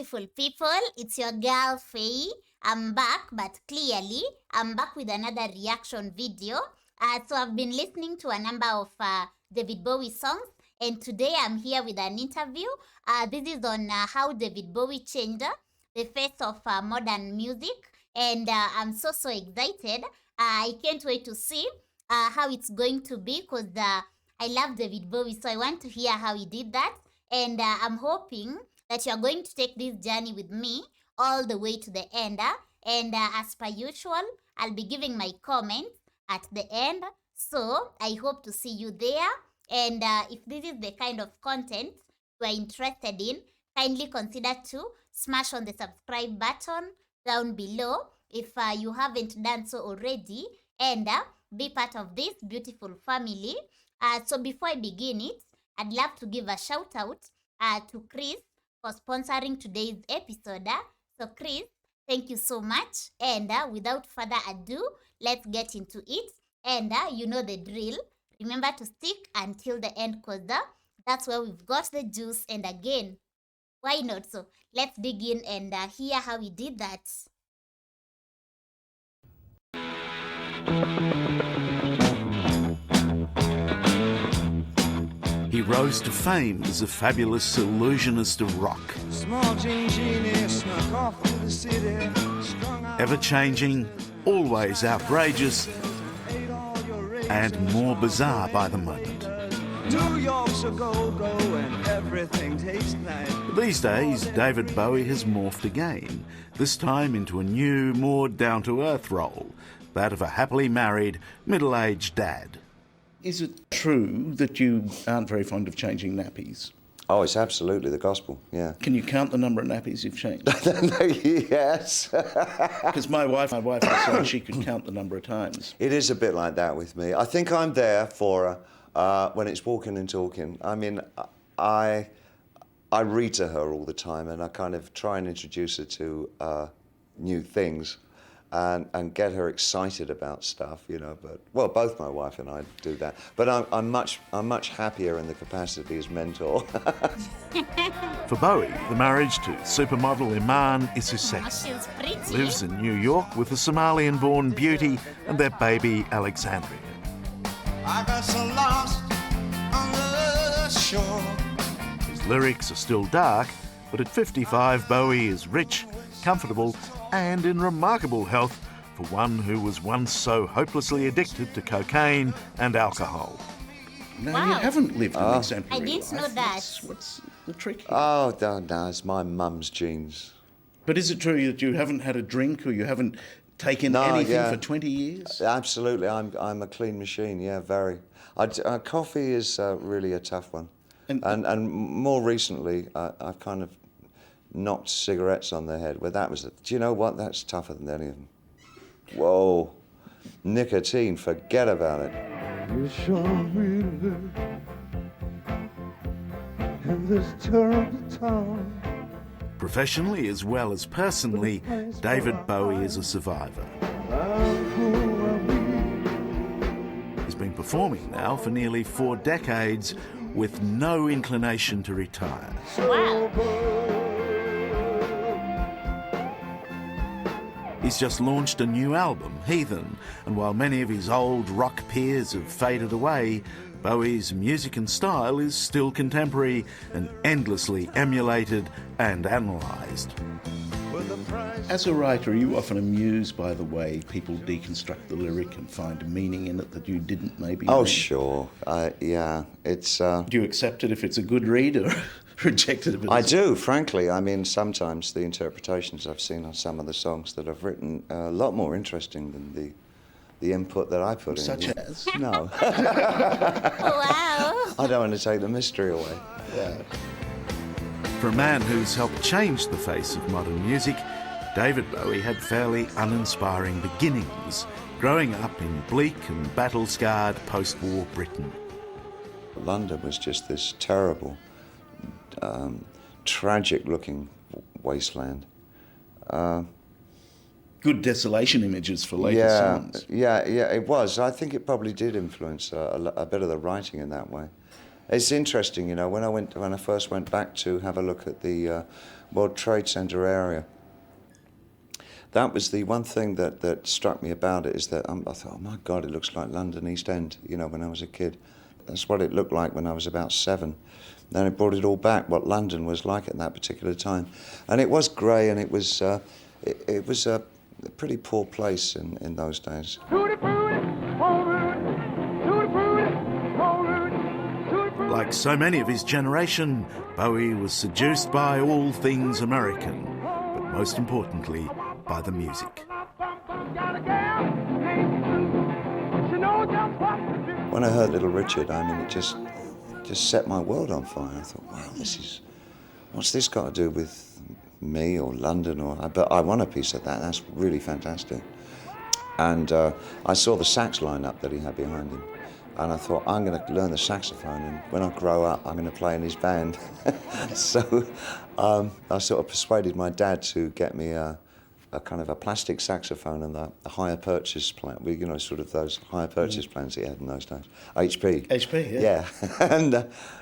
beautiful people. It's your girl Faye. I'm back, but clearly I'm back with another reaction video. So I've been listening to a number of David Bowie songs, and today I'm here with an interview. This is on how David Bowie changed the face of modern music, and I'm so excited. I can't wait to see how it's going to be because I love David Bowie, so I want to hear how he did that. And I'm hoping that you're going to take this journey with me all the way to the end. And as per usual, I'll be giving my comments at the end. So I hope to see you there. And if this is the kind of content you are interested in, kindly consider to smash on the subscribe button down below if you haven't done so already, and be part of this beautiful family. So before I begin it, I'd love to give a shout out to Chris for sponsoring today's episode. So Chris, thank you so much. And without further ado, let's get into it. And you know the drill. Remember to stick until the end because that's where we've got the juice. And again, why not? So let's dig in and hear how he did that. He rose to fame as a fabulous illusionist of rock. Ever-changing, always outrageous, and more bizarre by the moment. New York's a go-go and everything tastes nice. These days, David Bowie has morphed again, this time into a new, more down-to-earth role, that of a happily married, middle-aged dad. Is it true that you aren't very fond of changing nappies? Oh, it's absolutely the gospel, yeah. Can you count the number of nappies you've changed? Yes. Because my wife said she could count the number of times. It is a bit like that with me. I think I'm there for when it's walking and talking. I mean, I read to her all the time, and I kind of try and introduce her to new things. And get her excited about stuff, you know. But well, both my wife and I do that. But I'm much happier in the capacity as mentor. For Bowie, the marriage to supermodel Iman Isusek lives in New York with a Somalian-born beauty and their baby Alexandria. I got so lost on the shore. His lyrics are still dark, but at 55, Bowie is rich, comfortable, and in remarkable health for one who was once so hopelessly addicted to cocaine and alcohol. No, wow. You haven't lived an exemplary life. I didn't know that. What's the trick here? Oh, no, it's my mum's genes. But is it true that you haven't had a drink or you haven't taken anything for 20 years? Absolutely, I'm a clean machine, yeah, very. Coffee is really a tough one. And more recently, I've kind of knocked cigarettes on the head. Well, do you know what? That's tougher than any of them. Whoa. Nicotine, forget about it. You sure really in this terrible town. Professionally as well as personally, David Bowie is a survivor. He's been performing now for nearly 4 decades with no inclination to retire. Wow. He's just launched a new album, Heathen, and while many of his old rock peers have faded away, Bowie's music and style is still contemporary and endlessly emulated and analysed. As a writer, are you often amused by the way people deconstruct the lyric and find meaning in it that you didn't maybe Oh, read? sure. Yeah, it's... Do you accept it if it's a good read or reject it if it's... I do, frankly. I mean, sometimes the interpretations I've seen on some of the songs that I've written are a lot more interesting than the input that I put in. Such as? No. Wow. I don't want to take the mystery away. Yeah. For a man who's helped change the face of modern music, David Bowie had fairly uninspiring beginnings, growing up in bleak and battle-scarred post-war Britain. London was just this terrible, tragic-looking wasteland. Good desolation images for later songs. Yeah, it was. I think it probably did influence a bit of the writing in that way. It's interesting, you know, when I first went back to have a look at the World Trade Center area, that was the one thing that struck me about it, is that I thought, oh my God, it looks like London East End, you know, when I was a kid. That's what it looked like when I was about 7. Then it brought it all back, what London was like at that particular time. And it was grey, and it was a pretty poor place in those days. Like so many of his generation, Bowie was seduced by all things American, but most importantly, by the music. When I heard Little Richard, I mean, it just set my world on fire. I thought, wow, what's this got to do with me or London? But I want a piece of that. That's really fantastic. And I saw the sax line-up that he had behind him. And I thought, I'm going to learn the saxophone, and when I grow up, I'm going to play in his band. So I sort of persuaded my dad to get me a kind of a plastic saxophone and the hire purchase plan. You know, sort of those hire purchase plans he had in those days. HP. HP, yeah. Yeah. And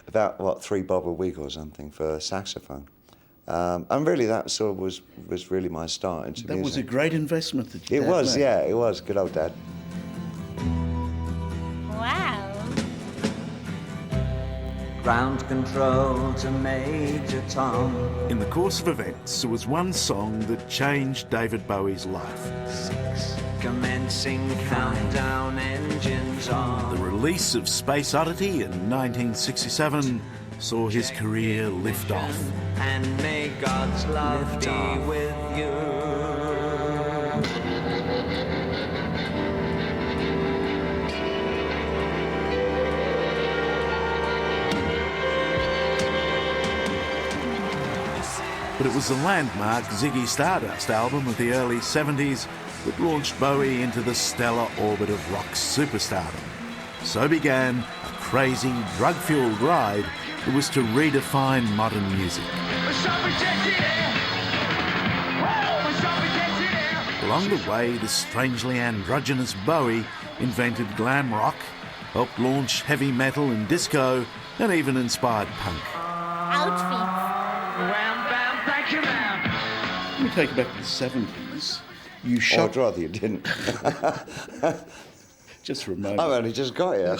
about, $3 bob a week or something for a saxophone. And really, that sort of was really my start into music. That was a great investment that you It was, yeah, it was. Good old Dad. Wow. Ground control to Major Tom. In the course of events, there was one song that changed David Bowie's life. 6, commencing countdown, engines on. The release of Space Oddity in 1967 saw his career lift off. And may God's love be with you. But it was the landmark Ziggy Stardust album of the early 70s that launched Bowie into the stellar orbit of rock superstardom. So began a crazy, drug-fueled ride that was to redefine modern music. Along the way, the strangely androgynous Bowie invented glam rock, helped launch heavy metal and disco, and even inspired punk. Outfits. Let me take you back to the 70s. You Oh, shocked... I'd rather you didn't. Just for a moment. I've only just got here.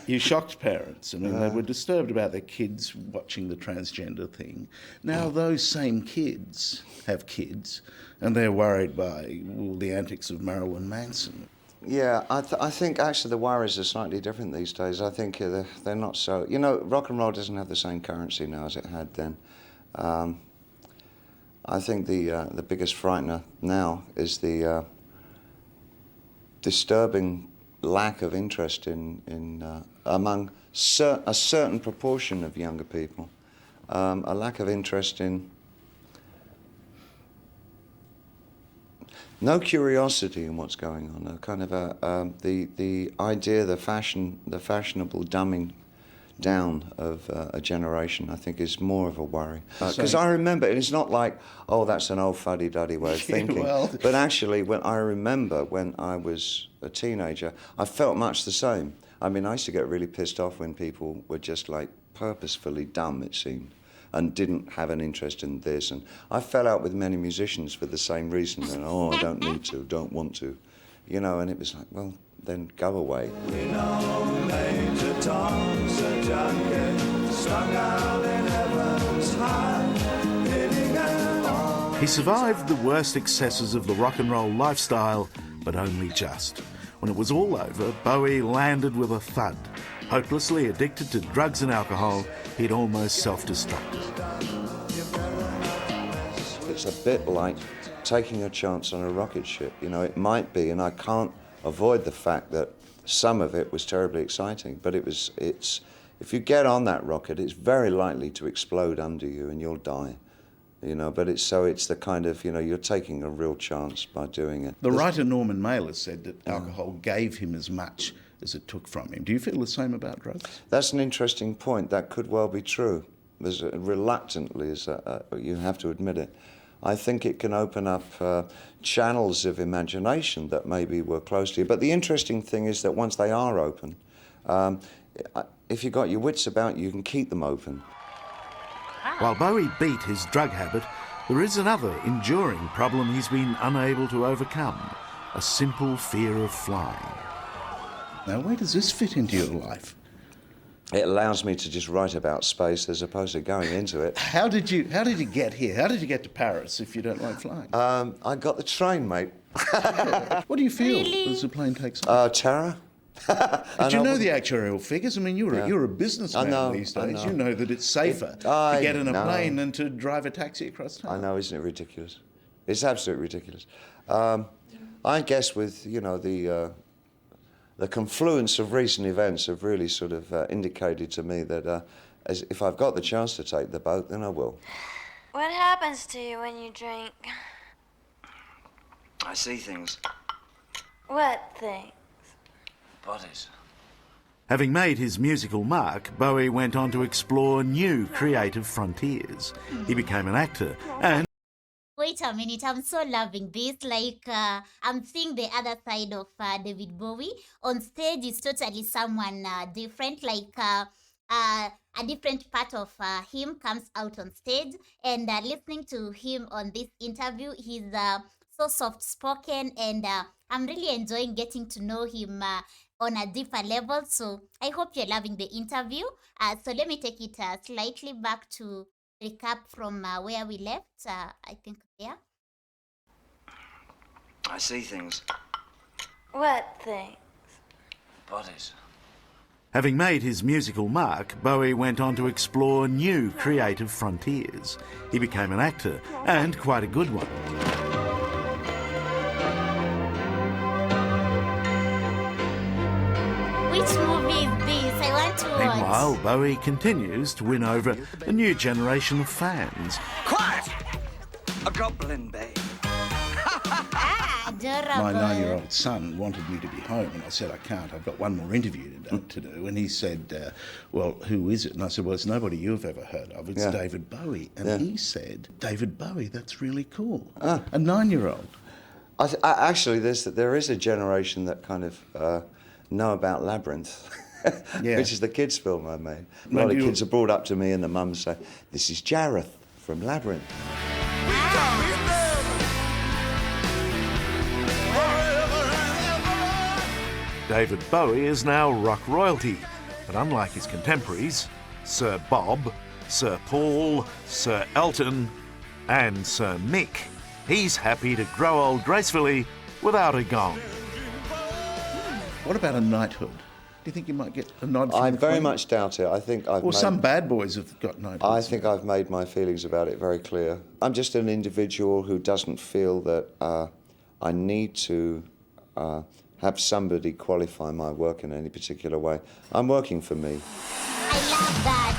You shocked parents. I mean, they were disturbed about their kids watching the transgender thing. Now, those same kids have kids, and they're worried by the antics of Marilyn Manson. Yeah, I think actually the worries are slightly different these days. I think they're not so... You know, rock and roll doesn't have the same currency now as it had then. I think the biggest frightener now is the disturbing lack of interest among a certain proportion of younger people. A lack of interest in... No curiosity in what's going on. A kind of the idea, the fashionable dumbing down of a generation, I think, is more of a worry. Because I remember, it's not like, oh, that's an old fuddy-duddy way of thinking. Well. But actually, when I was a teenager, I felt much the same. I mean, I used to get really pissed off when people were just like purposefully dumb, it seemed, and didn't have an interest in this. And I fell out with many musicians for the same reason. And, oh, I don't need to, don't want to. You know, and it was like, well, then go away. We know Major Tom's a junkie, strung out in heaven's high, hitting an all. He survived the worst excesses of the rock and roll lifestyle, but only just. When it was all over, Bowie landed with a thud. Hopelessly addicted to drugs and alcohol, he'd almost self-destructed. It's a bit like taking a chance on a rocket ship. You know, it might be, and I can't avoid the fact that some of it was terribly exciting, but it's if you get on that rocket, it's very likely to explode under you and you'll die. You know, but it's the kind of, you know, you're taking a real chance by doing it. The writer Norman Mailer said that alcohol gave him as much as it took from him. Do you feel the same about drugs? That's an interesting point. That could well be true. Reluctantly, you have to admit it. I think it can open up channels of imagination that maybe were closed to you. But the interesting thing is that once they are open, if you've got your wits about you, can keep them open. While Bowie beat his drug habit, there is another enduring problem he's been unable to overcome: a simple fear of flying. Now, where does this fit into your life? It allows me to just write about space as opposed to going into it. How did you get here? How did you get to Paris if you don't like flying? I got the train, mate. What do you feel as the plane takes off? Terror. Did you know the actuarial figures? I mean, you're a businessman these days. You know that it's safer to get in a plane than to drive a taxi across town. I know, isn't it ridiculous? It's absolutely ridiculous. I guess with, you know, the confluence of recent events have really sort of indicated to me that if I've got the chance to take the boat, then I will. What happens to you when you drink? I see things. What thing? Bodies. Having made his musical mark, Bowie went on to explore new creative frontiers. He became an actor and... Wait a minute, I'm so loving this. Like, I'm seeing the other side of David Bowie. On stage, is totally someone different. Like, a different part of him comes out on stage. And listening to him on this interview, he's so soft-spoken. And I'm really enjoying getting to know him on a deeper level. So I hope you're loving the interview. So let me take it slightly back to recap from where we left. I think there. I see things. What things? Bodies. Having made his musical mark, Bowie went on to explore new creative frontiers. He became an actor, and quite a good one. Which movie is this? I want to watch. Meanwhile, Bowie continues to win over a new generation of fans. Quiet! A goblin, babe. Adorable. My 9-year-old son wanted me to be home, and I said, I can't, I've got one more interview to do. And he said, well, who is it? And I said, well, it's nobody you've ever heard of. It's David Bowie. And he said, David Bowie, that's really cool. A 9-year-old. Actually, there is a generation that kind of know about Labyrinth, which is the kids' film I made. A lot of kids are brought up to me and the mums say, this is Jareth from Labyrinth. David Bowie is now rock royalty, but unlike his contemporaries, Sir Bob, Sir Paul, Sir Elton and Sir Mick, he's happy to grow old gracefully without a gong. What about a knighthood? Do you think you might get a nod from I the very Queen? much doubt it. I think I've some bad boys have got knighthoods. I think I've made my feelings about it very clear. I'm just an individual who doesn't feel that I need to have somebody qualify my work in any particular way. I'm working for me. I love that.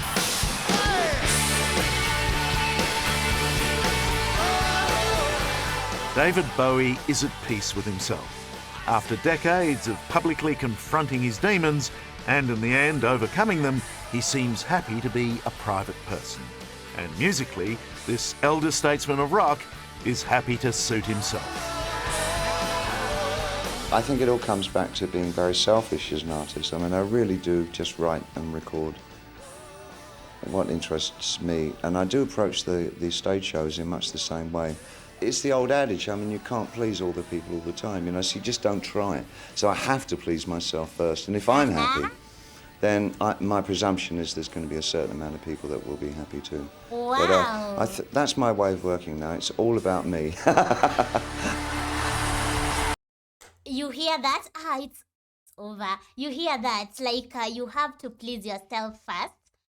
David Bowie is at peace with himself. After decades of publicly confronting his demons and in the end overcoming them, he seems happy to be a private person. And musically, this elder statesman of rock is happy to suit himself. I think it all comes back to being very selfish as an artist. I mean, I really do just write and record what interests me. And I do approach the stage shows in much the same way. It's the old adage, I mean, you can't please all the people all the time, you know, so you just don't try. So I have to please myself first. And if I'm happy, then my presumption is there's going to be a certain amount of people that will be happy too. Wow. But that's my way of working now. It's all about me. You hear that? It's over. You hear that? Like, you have to please yourself first,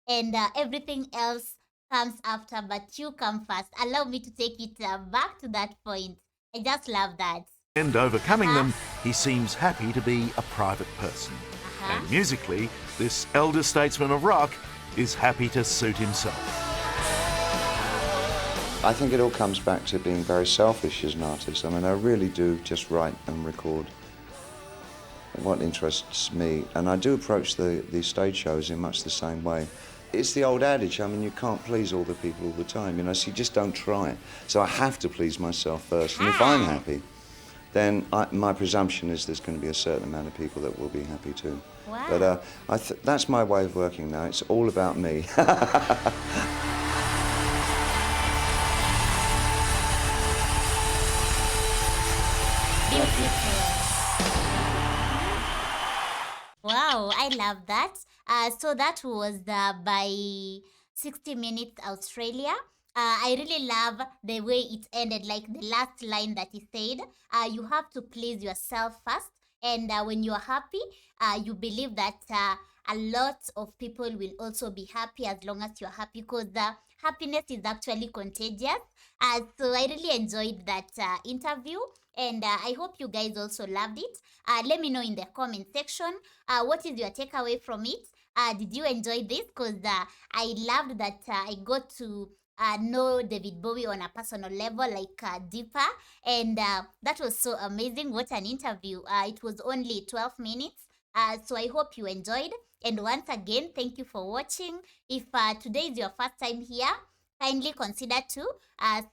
and everything else comes after, but you come first. Allow me to take it back to that point. I just love that. And overcoming them, he seems happy to be a private person. And musically, this elder statesman of rock is happy to suit himself. I think it all comes back to being very selfish as an artist. I mean, I really do just write and record what interests me. And I do approach the stage shows in much the same way. It's the old adage, I mean, you can't please all the people all the time, you know, so you just don't try. So I have to please myself first. And if I'm happy, then my presumption is there's going to be a certain amount of people that will be happy too. Wow. But that's my way of working now. It's all about me. Wow, I love that. So that was by 60 Minutes Australia. I really love the way it ended, like the last line that he said. You have to please yourself first. And when you're happy, you believe that a lot of people will also be happy as long as you're happy, because happiness is actually contagious. So I really enjoyed that interview, and I hope you guys also loved it. Let me know in the comment section what is your takeaway from it. Did you enjoy this? Because I loved that I got to know David Bowie on a personal level, like deeper, and that was so amazing. What an interview. It was only 12 minutes. So I hope you enjoyed. And once again, thank you for watching. If today is your first time here, kindly consider to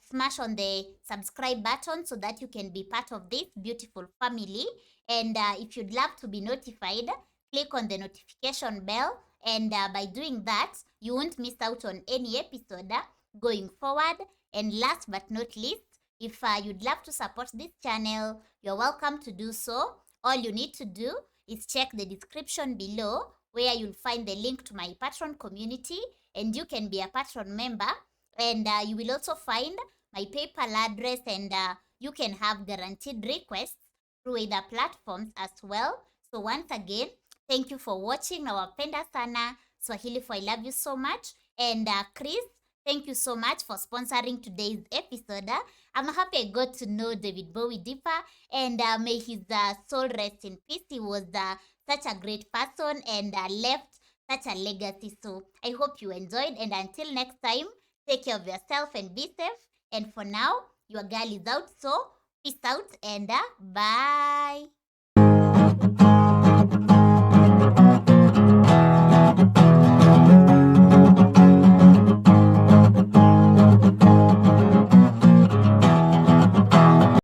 smash on the subscribe button so that you can be part of this beautiful family. And if you'd love to be notified, click on the notification bell. And by doing that, you won't miss out on any episode going forward. And last but not least, if you'd love to support this channel, you're welcome to do so. All you need to do is check the description below, where you'll find the link to my Patreon community, and you can be a Patreon member. And you will also find my PayPal address, and you can have guaranteed requests through other platforms as well. So once again, thank you for watching. Nawapenda sana. Swahili for I love you so much. And Chris, thank you so much for sponsoring today's episode. I'm happy I got to know David Bowie deeper, and may his soul rest in peace. He was such a great person, and left such a legacy. So I hope you enjoyed, and until next time, take care of yourself and be safe. And for now, your girl is out. So peace out and bye.